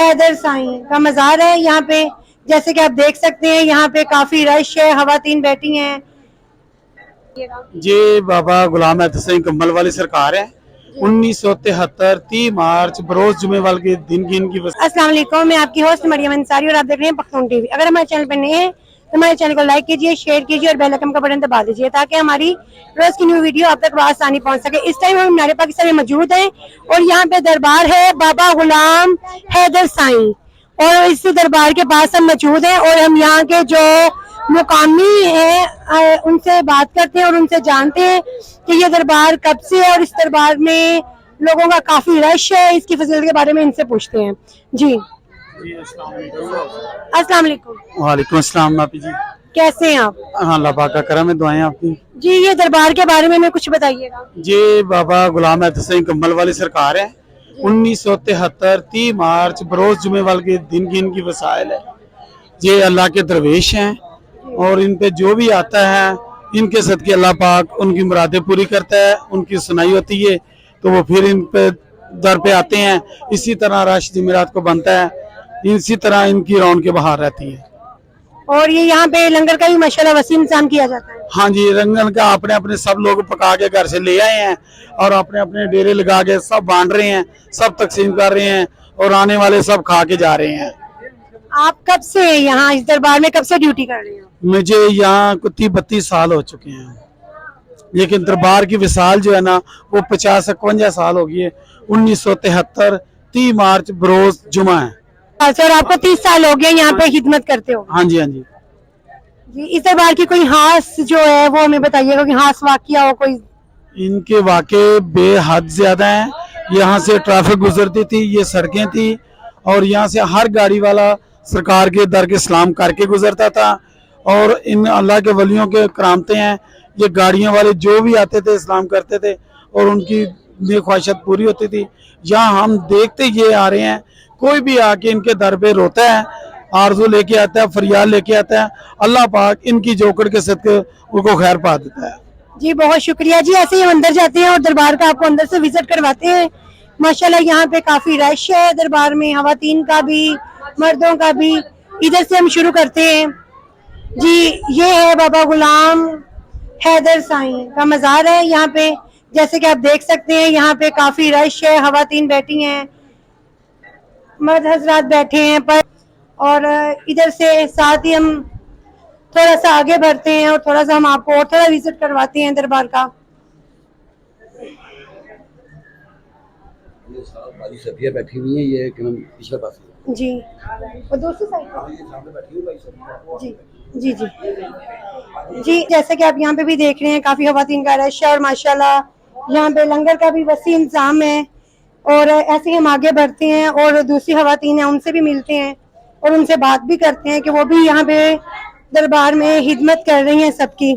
حیدر سائیں کا مزار ہے یہاں پہ، جیسے کہ آپ دیکھ سکتے ہیں یہاں پہ کافی رش ہے، خواتین بیٹھی ہیں. جی بابا غلام حیدر سائیں کمبل والی سرکار ہے. 1973 30 مارچ بروز جمعے والے کے دن کی ان کی السلام علیکم، میں آپ کی ہوسٹ مریم انصاری اور آپ دیکھ رہے ہیں پختون ٹی وی. اگر ہمارے چینل پہ نئے ہیں تو ہمارے چینل کو لائک کیجیے، شیئر کیجیے اور بیل آئکن کا بٹن دبا دیجیے تاکہ ہماری روز کی نیو ویڈیو آپ تک بآسانی پہنچ سکے. اس ٹائم ہم نارے پاکستان میں موجود ہیں اور یہاں پہ دربار ہے بابا غلام حیدر سائیں، اور اس دربار کے پاس ہم موجود ہیں اور ہم یہاں کے جو مقامی ہیں ان سے بات کرتے ہیں اور ان سے جانتے ہیں کہ یہ دربار کب سے ہے اور اس دربار میں لوگوں کا کافی رش ہے. اس کی فضیلت کے بارے میں ان سے پوچھتے ہیں. جی السلام علیکم. وعلیکم السلام ناپی جی، کیسے ہیں آپ؟ ہاں اللہ پاک کا کرم ہے، دعائیں آپ کی. جی یہ دربار کے بارے میں ہمیں کچھ بتائیے گا. جی بابا غلام حیدر سائیں کمبل والی سرکار ہے. 1973 30 مارچ بروز جمعے والے کے دن کی ان کی وسائل ہے. یہ اللہ کے درویش ہیں اور ان پہ جو بھی آتا ہے ان کے صدقے اللہ پاک ان کی مرادیں پوری کرتا ہے. ان کی سنائی ہوتی ہے تو وہ پھر ان پہ در پہ آتے ہیں. اسی طرح رش جمعرات کو بنتا ہے، اسی طرح ان کی رونقیں بہار رہتی ہے. اور یہ یہاں پہ لنگر کا بھی ماشاءاللہ وسیع انتظام کیا جاتا ہے. ہاں جی، رنگن کا اپنے اپنے سب لوگ پکا کے گھر سے لے آئے ہیں اور اپنے اپنے ڈیرے لگا کے سب بانٹ رہے ہیں، سب تقسیم کر رہے ہیں اور آنے والے سب کھا کے جا رہے ہیں. آپ کب سے یہاں اس دربار میں کب سے ڈیوٹی کر رہے ہیں؟ مجھے یہاں 32 سال ہو چکے ہیں، لیکن دربار کی وصال جو ہے نا وہ 50-51 سال ہو گئی ہے. 1973 30 مارچ بروز جمعہ ہے. سر آپ کو 30 سال ہو گئے یہاں پہ خدمت کرتے ہو. ہاں جی ہاں جی. جی اس دربار کی کوئی خاص جو ہے وہ ہمیں بتائیے گا، کہ خاص واقعہ ہو کوئی. ان کے واقعے بے حد زیادہ ہیں. یہاں سے ٹریفک گزرتی تھی، یہ سڑکیں تھی اور یہاں سے ہر گاڑی والا سرکار کے در کے سلام کر کے گزرتا تھا. اور ان اللہ کے ولیوں کے کرامتیں ہیں، یہ گاڑیوں والے جو بھی آتے تھے سلام کرتے تھے اور ان کی نیک خواہشات پوری ہوتی تھی. یہاں ہم دیکھتے یہ آ رہے ہیں، کوئی بھی آ کے ان کے در پہ روتا ہے، آرزو لے کے آتا ہے، فریاد لے کے آتا ہے، اللہ پاک ان کی جوکڑ کے صدقے ان کو خیر پا دیتا ہے. جی بہت شکریہ. جی ایسے ہی ہم اندر جاتے ہیں اور دربار کا آپ کو اندر سے وزٹ کرواتے ہیں. ماشاءاللہ یہاں پہ کافی رش ہے دربار میں، خواتین کا بھی مردوں کا بھی. ادھر سے ہم شروع کرتے ہیں. جی یہ ہے بابا غلام حیدر سائیں کا مزار ہے یہاں پہ، جیسے کہ آپ دیکھ سکتے ہیں یہاں پہ کافی رش ہے، خواتین بیٹھی ہیں، مرد حضرات بیٹھے ہیں پر. اور ادھر سے ساتھ ہی ہم تھوڑا سا آگے بڑھتے ہیں اور تھوڑا سا ہم آپ کو اور تھوڑا وزٹ کرواتے ہیں دربار کا. باری سبیاں بیٹھی ہوئی ہیں، یہ پچھلے پاس جی اور دوسری سائڈ. جی جی جی جی جیسے کہ آپ یہاں پہ بھی دیکھ رہے ہیں کافی خواتین کا رش ہے اور ماشاءاللہ یہاں پہ لنگر کا بھی وسیع انتظام ہے. اور ایسے ہی ہم آگے بڑھتے ہیں اور دوسری خواتین ہیں ان سے بھی ملتے ہیں اور ان سے بات بھی کرتے ہیں کہ وہ بھی یہاں پہ دربار میں خدمت کر رہی ہیں سب کی.